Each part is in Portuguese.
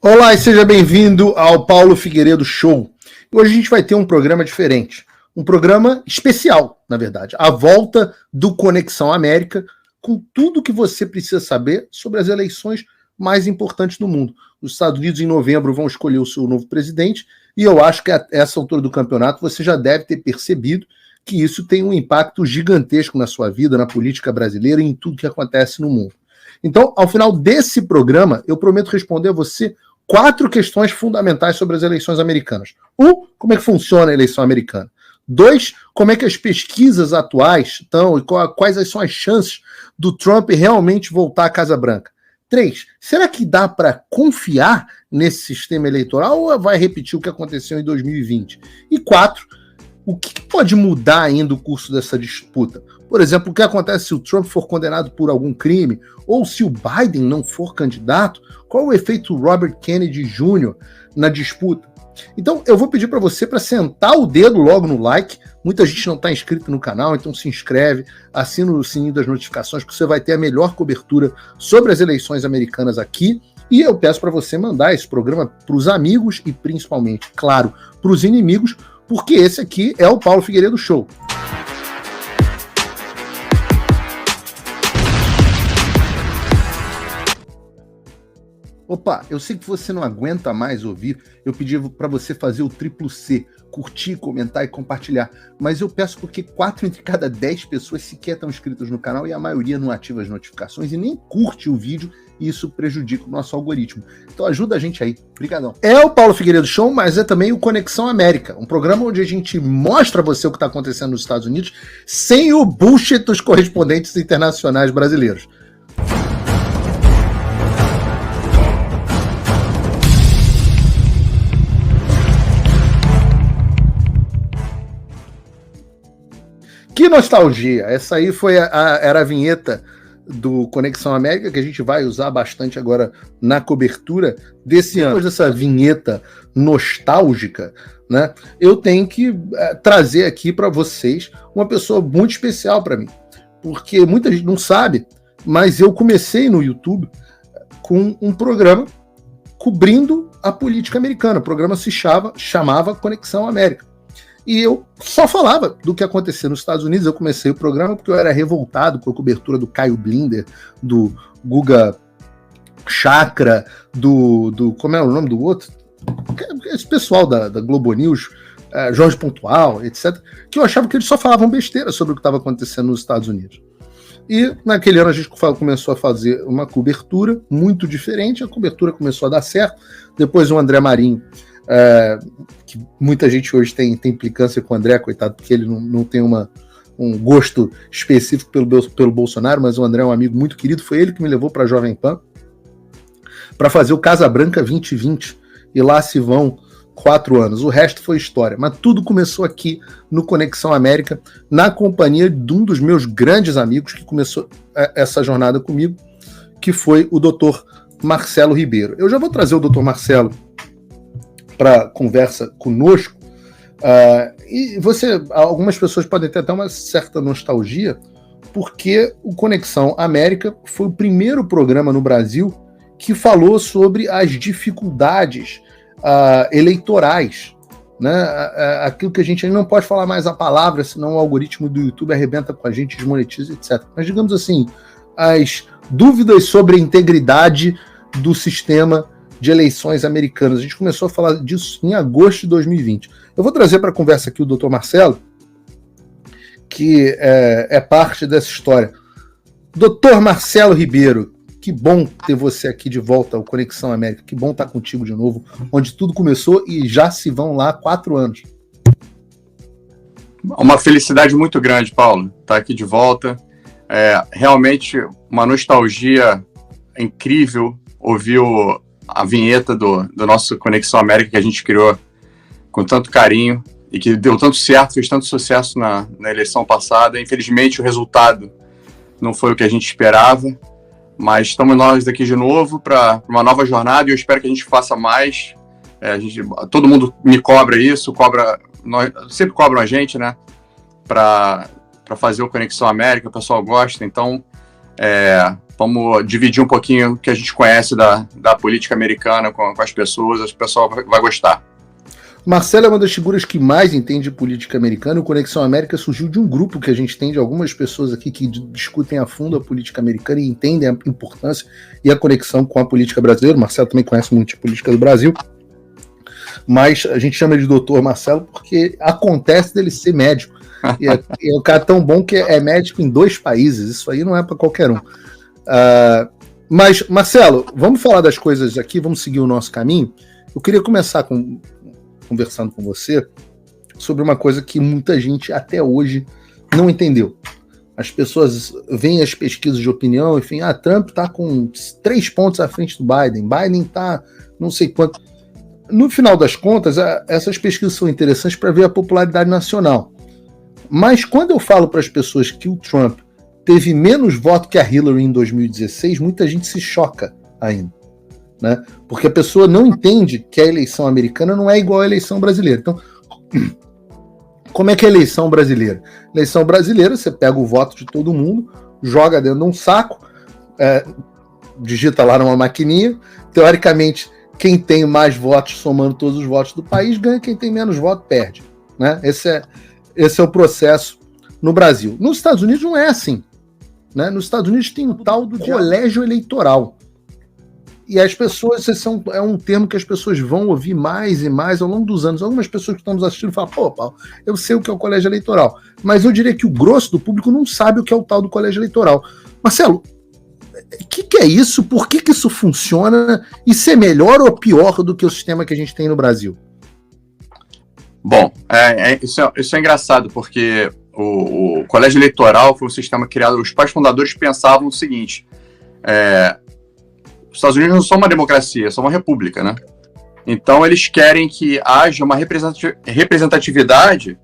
Olá e seja bem-vindo ao Paulo Figueiredo Show. Hoje a gente vai ter um programa diferente, um programa especial, na verdade, a volta do Conexão América, com tudo que você precisa saber sobre as eleições mais importantes do mundo. Os Estados Unidos, em novembro, vão escolher o seu novo presidente, e eu acho que a essa altura do campeonato você já deve ter percebido que isso tem um impacto gigantesco na sua vida, na política brasileira e em tudo que acontece no mundo. Então, ao final desse programa, eu prometo responder a você 4 questões fundamentais sobre as eleições americanas. 1, como é que funciona a eleição americana? 2, como é que as pesquisas atuais estão e quais são as chances do Trump realmente voltar à Casa Branca? 3, será que dá para confiar nesse sistema eleitoral ou vai repetir o que aconteceu em 2020? E 4, o que pode mudar ainda o curso dessa disputa? Por exemplo, o que acontece se o Trump for condenado por algum crime? Ou se o Biden não for candidato? Qual o efeito Robert Kennedy Jr. na disputa? Então, eu vou pedir para você para sentar o dedo logo no like. Muita gente não está inscrito no canal, então se inscreve, assina o sininho das notificações, porque você vai ter a melhor cobertura sobre as eleições americanas aqui. E eu peço para você mandar esse programa para os amigos e, principalmente, claro, para os inimigos, porque esse aqui é o Paulo Figueiredo Show. Opa, eu sei que você não aguenta mais ouvir, eu pedi para você fazer o triplo C, curtir, comentar e compartilhar, mas eu peço porque 4 entre cada 10 pessoas sequer estão inscritas no canal e a maioria não ativa as notificações e nem curte o vídeo e isso prejudica o nosso algoritmo. Então ajuda a gente aí, brigadão. É o Paulo Figueiredo Show, mas é também o Conexão América, um programa onde a gente mostra a você o que está acontecendo nos Estados Unidos sem o bullshit dos correspondentes internacionais brasileiros. Que nostalgia! Essa aí era a vinheta do Conexão América, que a gente vai usar bastante agora na cobertura desse ano. Depois dessa vinheta nostálgica, né, eu tenho que trazer aqui para vocês uma pessoa muito especial para mim. Porque muita gente não sabe, mas eu comecei no YouTube com um programa cobrindo a política americana. O programa se chamava Conexão América. E eu só falava do que acontecia nos Estados Unidos. Eu comecei o programa porque eu era revoltado com a cobertura do Caio Blinder, do Guga Chakra, como é o nome do outro? Esse pessoal da Globo News, Jorge Pontual, etc., que eu achava que eles só falavam besteira sobre o que estava acontecendo nos Estados Unidos. E naquele ano a gente começou a fazer uma cobertura muito diferente, a cobertura começou a dar certo. Depois o André Marinho, que muita gente hoje tem implicância com o André, coitado, porque ele não tem um gosto específico pelo Bolsonaro, mas o André é um amigo muito querido, foi ele que me levou para a Jovem Pan para fazer o Casa Branca 2020, e lá se vão 4 anos, o resto foi história, mas tudo começou aqui no Conexão América, na companhia de um dos meus grandes amigos que começou essa jornada comigo, que foi o Dr. Marcelo Ribeiro. Eu já vou trazer o Dr. Marcelo para conversa conosco, e algumas pessoas podem ter até uma certa nostalgia, porque o Conexão América foi o primeiro programa no Brasil que falou sobre as dificuldades eleitorais, né? Aquilo que a gente não pode falar mais a palavra, senão o algoritmo do YouTube arrebenta com a gente, desmonetiza, etc. Mas digamos assim, as dúvidas sobre a integridade do sistema de eleições americanas. A gente começou a falar disso em agosto de 2020. Eu vou trazer para a conversa aqui o Dr. Marcelo, que é parte dessa história. Dr. Marcelo Ribeiro, que bom ter você aqui de volta ao Conexão América, que bom estar contigo de novo, onde tudo começou e já se vão lá 4 anos. Uma felicidade muito grande, Paulo, estar aqui de volta. Realmente uma nostalgia incrível ouvir a vinheta do nosso Conexão América que a gente criou com tanto carinho e que deu tanto certo, fez tanto sucesso na eleição passada. Infelizmente o resultado não foi o que a gente esperava, mas estamos nós daqui de novo para uma nova jornada e eu espero que a gente faça mais. Todo mundo me cobra isso, sempre cobram a gente, né, para fazer o Conexão América, o pessoal gosta, então Vamos dividir um pouquinho o que a gente conhece da política americana com as pessoas, acho que o pessoal vai gostar. Marcelo é uma das figuras que mais entende política americana. O Conexão América surgiu de um grupo que a gente tem de algumas pessoas aqui que discutem a fundo a política americana e entendem a importância e a conexão com a política brasileira. O Marcelo também conhece muito de política do Brasil, mas a gente chama de doutor Marcelo porque acontece dele ser médico. E é um cara tão bom que é médico em 2 países. Isso aí não é para qualquer um. Mas, Marcelo, vamos falar das coisas aqui, vamos seguir o nosso caminho. Eu queria começar conversando com você sobre uma coisa que muita gente até hoje não entendeu. As pessoas veem as pesquisas de opinião, enfim, Trump está com 3 pontos à frente do Biden, Biden está não sei quanto. No final das contas, essas pesquisas são interessantes para ver a popularidade nacional. Mas quando eu falo para as pessoas que o Trump teve menos voto que a Hillary em 2016, muita gente se choca ainda, né? Porque a pessoa não entende que a eleição americana não é igual à eleição brasileira. Então, como é que é a eleição brasileira? Eleição brasileira, você pega o voto de todo mundo, joga dentro de um saco, digita lá numa maquininha, teoricamente, quem tem mais votos, somando todos os votos do país, ganha, quem tem menos votos perde, né? Esse é o processo no Brasil. Nos Estados Unidos não é assim, né? Nos Estados Unidos tem o tal do colégio eleitoral. E as pessoas, é um termo que as pessoas vão ouvir mais e mais ao longo dos anos. Algumas pessoas que estão nos assistindo falam, pô, Paulo, eu sei o que é o colégio eleitoral. Mas eu diria que o grosso do público não sabe o que é o tal do colégio eleitoral. Marcelo, o que é isso? Por que isso funciona? E se é melhor ou pior do que o sistema que a gente tem no Brasil? Bom, isso é engraçado, porque o colégio eleitoral foi um sistema criado, os pais fundadores pensavam o seguinte, os Estados Unidos não são uma democracia, são uma república, né? Então eles querem que haja uma representatividade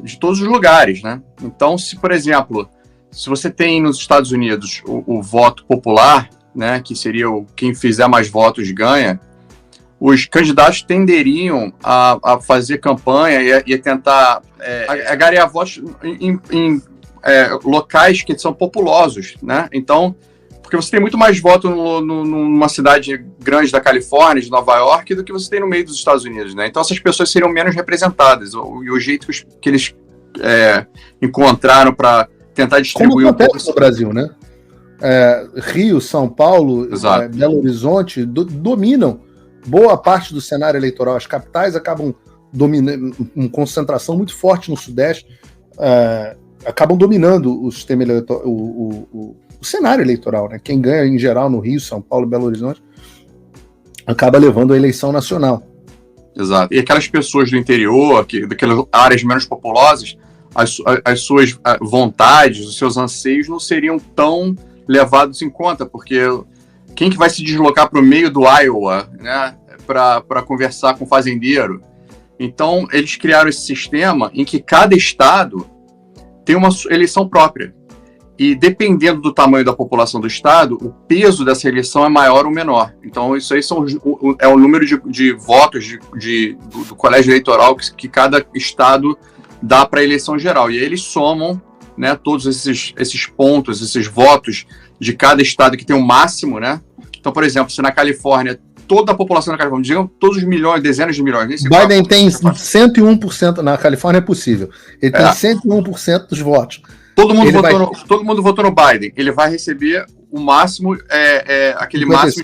de todos os lugares, né? Então, por exemplo, se você tem nos Estados Unidos o voto popular, né, que seria quem fizer mais votos ganha, os candidatos tenderiam a fazer campanha e a tentar angariar votos em locais que são populosos, né? Então, porque você tem muito mais voto numa cidade grande da Califórnia, de Nova York, do que você tem no meio dos Estados Unidos, né? Então essas pessoas seriam menos representadas. E o jeito que eles encontraram para tentar distribuir... Como acontece no Brasil, né? Rio, São Paulo, Belo Horizonte dominam boa parte do cenário eleitoral. As capitais acabam dominando, com concentração muito forte no Sudeste, acabam dominando o sistema eleitoral, o cenário eleitoral, né? Quem ganha em geral no Rio, São Paulo, Belo Horizonte, acaba levando a eleição nacional. Exato. E aquelas pessoas do interior, daquelas áreas menos populosas, as suas vontades, os seus anseios não seriam tão levados em conta, porque quem que vai se deslocar para o meio do Iowa, né, para conversar com o fazendeiro? Então, eles criaram esse sistema em que cada estado tem uma eleição própria. E dependendo do tamanho da população do estado, o peso dessa eleição é maior ou menor. Então, isso aí é o número de votos do colégio eleitoral que cada estado dá para a eleição geral. E aí eles somam, né, todos esses pontos, esses votos de cada estado que tem um máximo, né? Então, por exemplo, se na Califórnia, toda a população da Califórnia, digamos, todos os milhões, dezenas de milhões... Biden tem 101%, na Califórnia é possível. Ele tem 101% dos votos. Todo mundo votou no Biden. Ele vai receber o máximo, aquele 55. Máximo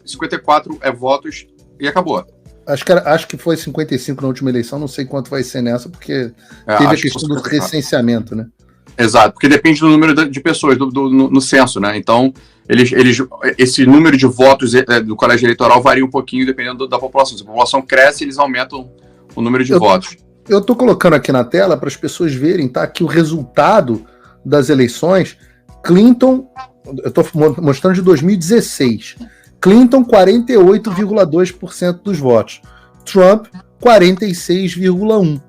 de 54 votos e acabou. Acho que foi 55 na última eleição, não sei quanto vai ser nessa, porque teve a questão do recenseamento, né? Exato, porque depende do número de pessoas no censo, né? Então, esse número de votos do colégio eleitoral varia um pouquinho dependendo da população. Se a população cresce, eles aumentam o número de votos. Eu estou colocando aqui na tela para as pessoas verem, tá? Que o resultado das eleições, Clinton, eu estou mostrando de 2016, Clinton 48,2% dos votos, Trump 46,1%.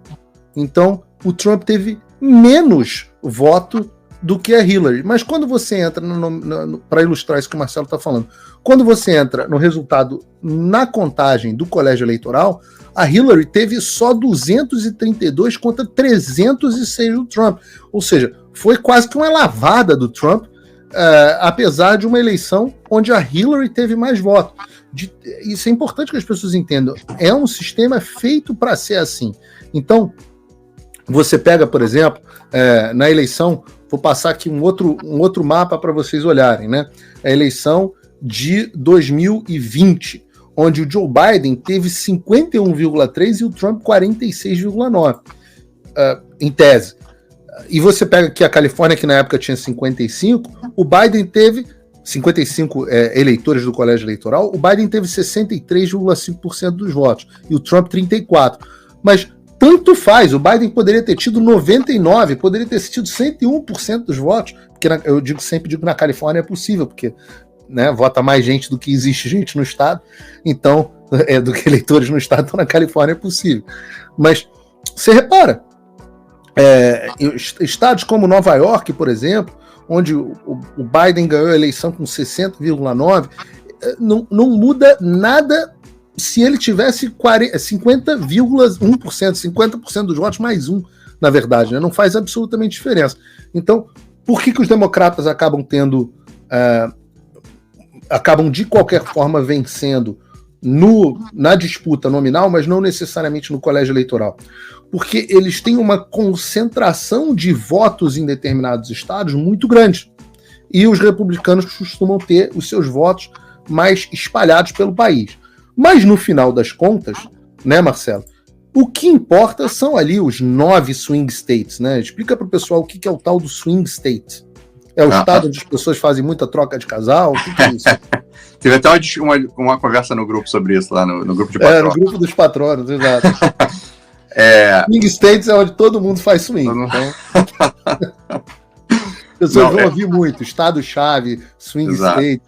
Então, o Trump teve menos voto do que a Hillary. Mas quando você entra, para ilustrar isso que o Marcelo está falando, quando você entra no resultado na contagem do colégio eleitoral, a Hillary teve só 232 contra 306 do Trump. Ou seja, foi quase que uma lavada do Trump apesar de uma eleição onde a Hillary teve mais votos. Isso é importante que as pessoas entendam. É um sistema feito para ser assim. Então, você pega, por exemplo, na eleição, vou passar aqui um outro mapa para vocês olharem, né? A eleição de 2020, onde o Joe Biden teve 51,3% e o Trump 46,9%, em tese. E você pega aqui a Califórnia, que na época tinha 55%, o Biden teve 55 eleitores do colégio eleitoral, o Biden teve 63,5% dos votos, e o Trump 34%. Mas tanto faz, o Biden poderia ter tido 99%, poderia ter tido 101% dos votos, porque eu sempre digo que na Califórnia é possível, porque, né, vota mais gente do que existe gente no estado, então, do que eleitores no estado, então na Califórnia é possível. Mas você repara, estados como Nova York, por exemplo, onde o Biden ganhou a eleição com 60,9%, não muda nada se ele tivesse 50,1%, 50% dos votos mais um, na verdade, né? Não faz absolutamente diferença. Então, por que os democratas acabam de qualquer forma vencendo na disputa nominal, mas não necessariamente no colégio eleitoral? Porque eles têm uma concentração de votos em determinados estados muito grande. E os republicanos costumam ter os seus votos mais espalhados pelo país. Mas no final das contas, né, Marcelo, o que importa são ali os 9 swing states, né? Explica para o pessoal o que é o tal do swing state. É o estado onde as pessoas fazem muita troca de casal? O que é isso? Teve até uma conversa no grupo sobre isso, lá no grupo de patronos. No grupo dos patronos, exato. Swing states é onde todo mundo faz swing. Então... As pessoas vão ouvir muito, estado-chave, swing state.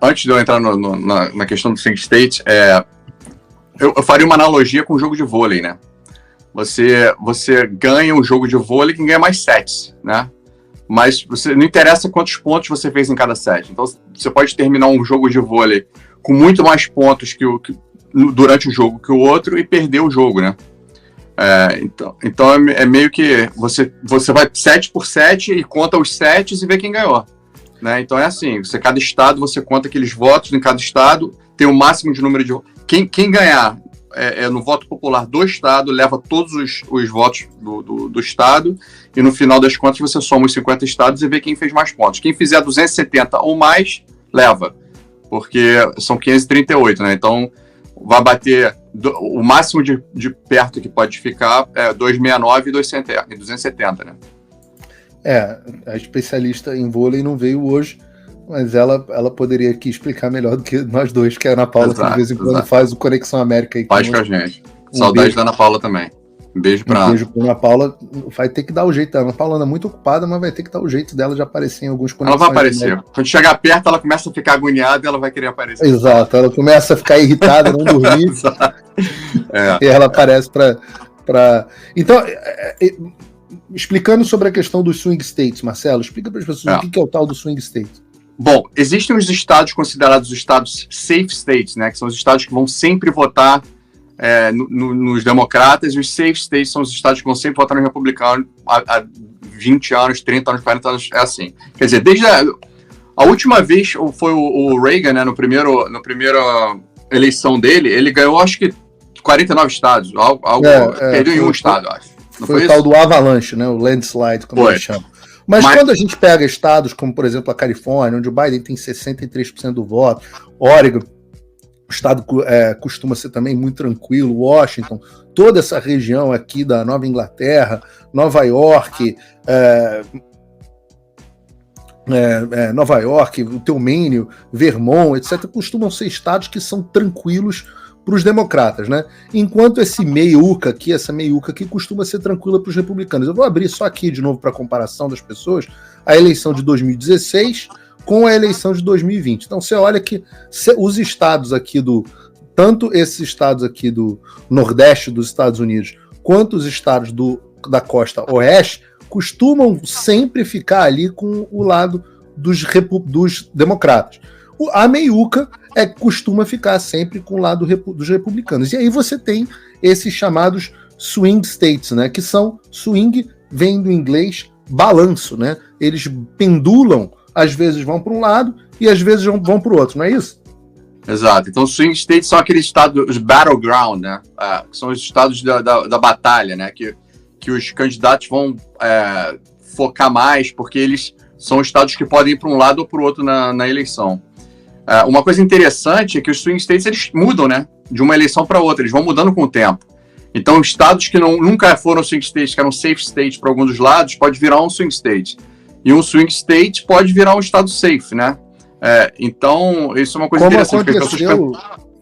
Antes de eu entrar na questão do swing state, eu faria uma analogia com o jogo de vôlei, né? Você ganha um jogo de vôlei que ganha mais sets, né? Mas não interessa quantos pontos você fez em cada set. Então, você pode terminar um jogo de vôlei com muito mais pontos durante o jogo que o outro e perder o jogo, né? Então é meio que você vai set por set e conta os sets e vê quem ganhou, né? Então é assim, cada estado você conta aqueles votos em cada estado, tem o máximo de número de... Quem ganhar no voto popular do estado leva todos os votos do estado, e no final das contas você soma os 50 estados e vê quem fez mais pontos. Quem fizer 270 ou mais, leva, porque são 538, né? Então vai bater o máximo de perto que pode ficar 269 e 270, né? A especialista em vôlei não veio hoje, mas ela poderia aqui explicar melhor do que nós dois, que é a Ana Paula, que de vez em quando faz o Conexão América. Faz com a gente. Saudade da Ana Paula também. Um beijo pra Ana Paula. Vai ter que dar o jeito. A Ana Paula anda muito ocupada, mas vai ter que dar o jeito dela de aparecer em alguns Conexões. Ela vai aparecer. Quando chegar perto, ela começa a ficar agoniada e ela vai querer aparecer. Exato. Ela começa a ficar irritada, não dormir. E ela aparece pra... Então, explicando sobre a questão dos swing states, Marcelo, explica para as pessoas o que é o tal do swing state. Bom, existem os estados considerados os estados safe states, né, que são os estados que vão sempre votar nos democratas, e os safe states são os estados que vão sempre votar no republicano há 20 anos, 30 anos, 40 anos, é assim. Quer dizer, desde a última vez foi o Reagan, né, na primeira eleição dele, ele ganhou, acho que 49 estados, perdeu em um estado, acho. Não foi o tal do avalanche, né, o landslide, como eles chamam. Mas quando a gente pega estados como, por exemplo, a Califórnia, onde o Biden tem 63% do voto, Oregon, o estado costuma ser também muito tranquilo, Washington, toda essa região aqui da Nova Inglaterra, Nova York, o teu Maine, Vermont, etc., costumam ser estados que são tranquilos para os democratas, né? Enquanto essa meiuca aqui costuma ser tranquila para os republicanos. Eu vou abrir só aqui de novo para comparação das pessoas a eleição de 2016 com a eleição de 2020. Então você olha que os estados aqui tanto esses estados aqui do Nordeste dos Estados Unidos quanto os estados da costa Oeste costumam sempre ficar ali com o lado dos democratas. A meiuca costuma ficar sempre com o lado dos republicanos. E aí você tem esses chamados swing states, né? Que são swing, vem do inglês balanço, né? Eles pendulam, às vezes vão para um lado e às vezes vão para o outro, não é isso? Exato. Então, swing states são aqueles estados, os battleground, né? Que são os estados da batalha, né? Que os candidatos vão focar mais, porque eles são estados que podem ir para um lado ou para o outro na eleição. Uma coisa interessante é que os swing states, eles mudam, né? De uma eleição para outra, eles vão mudando com o tempo. Então, estados que nunca foram swing states, que eram safe states para algum dos lados, pode virar um swing state. E um swing state pode virar um estado safe, né? Então, isso é uma coisa interessante.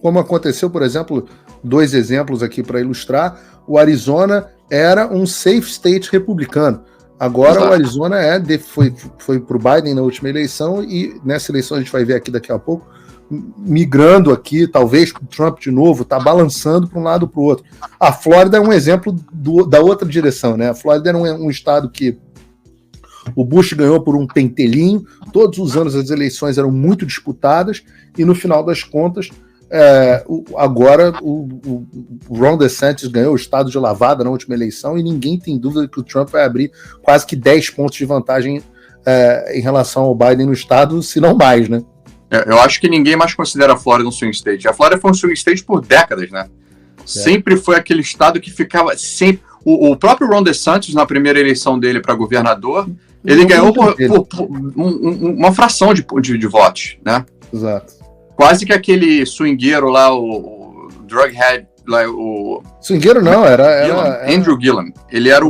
Como aconteceu, por exemplo, 2 exemplos aqui para ilustrar, o Arizona era um safe state republicano. Agora Exato. O Arizona foi para o Biden na última eleição e nessa eleição a gente vai ver aqui daqui a pouco, migrando aqui, talvez com o Trump de novo, está balançando para um lado ou para o outro. A Flórida é um exemplo da outra direção, né? A Flórida era um estado que o Bush ganhou por um pentelinho, todos os anos as eleições eram muito disputadas, e no final das contas, agora o Ron DeSantis ganhou o estado de lavada na última eleição, e ninguém tem dúvida que o Trump vai abrir quase que 10 pontos de vantagem em relação ao Biden no estado, se não mais, né? Eu acho que ninguém mais considera a Flórida um swing state. A Flórida foi um swing state por décadas, né? Sempre foi aquele estado que ficava sempre... O próprio Ron DeSantis, na primeira eleição dele para governador, ele ganhou por uma fração de votos, né? Exato. Quase que aquele swingueiro lá, o drughead, lá, o... Swingueiro não, era Andrew Gillum. Ele era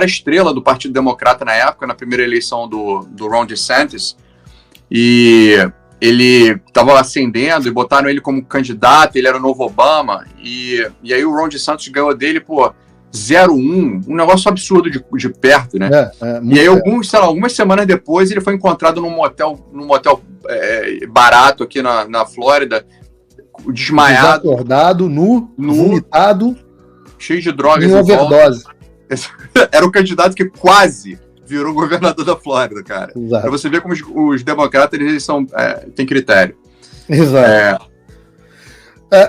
a estrela do Partido Democrata na época, na primeira eleição do Ron DeSantis, e ele estava ascendendo e botaram ele como candidato, ele era o novo Obama, e aí o Ron DeSantis ganhou dele por 0,1, um negócio absurdo de perto, né? E aí algumas semanas depois ele foi encontrado num motel barato aqui na Flórida, desmaiado, desacordado, vomitado, cheio de drogas em overdose. Era o candidato que quase virou governador da Flórida, cara. Exato. Pra você ver como os democratas eles têm critério. Exato.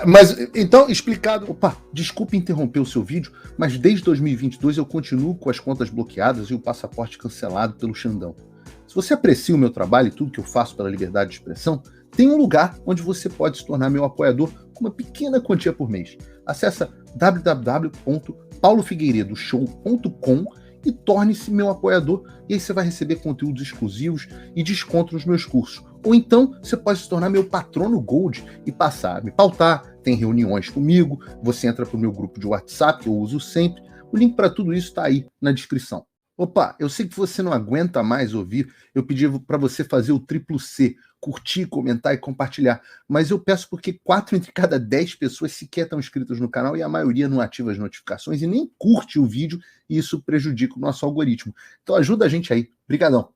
Mas, então, explicado... Opa, desculpe interromper o seu vídeo, mas desde 2022 eu continuo com as contas bloqueadas e o passaporte cancelado pelo Xandão. Se você aprecia o meu trabalho e tudo que eu faço pela liberdade de expressão, tem um lugar onde você pode se tornar meu apoiador com uma pequena quantia por mês. Acesse www.paulofigueiredoshow.com e torne-se meu apoiador, e aí você vai receber conteúdos exclusivos e desconto nos meus cursos. Ou então, você pode se tornar meu patrono Gold e passar a me pautar, tem reuniões comigo, você entra para o meu grupo de WhatsApp, que eu uso sempre. O link para tudo isso está aí na descrição. Opa, eu sei que você não aguenta mais ouvir, eu pedi para você fazer o triplo C, curtir, comentar e compartilhar, mas eu peço porque 4 entre cada 10 pessoas sequer estão inscritas no canal e a maioria não ativa as notificações e nem curte o vídeo, e isso prejudica o nosso algoritmo. Então ajuda a gente aí. Obrigadão.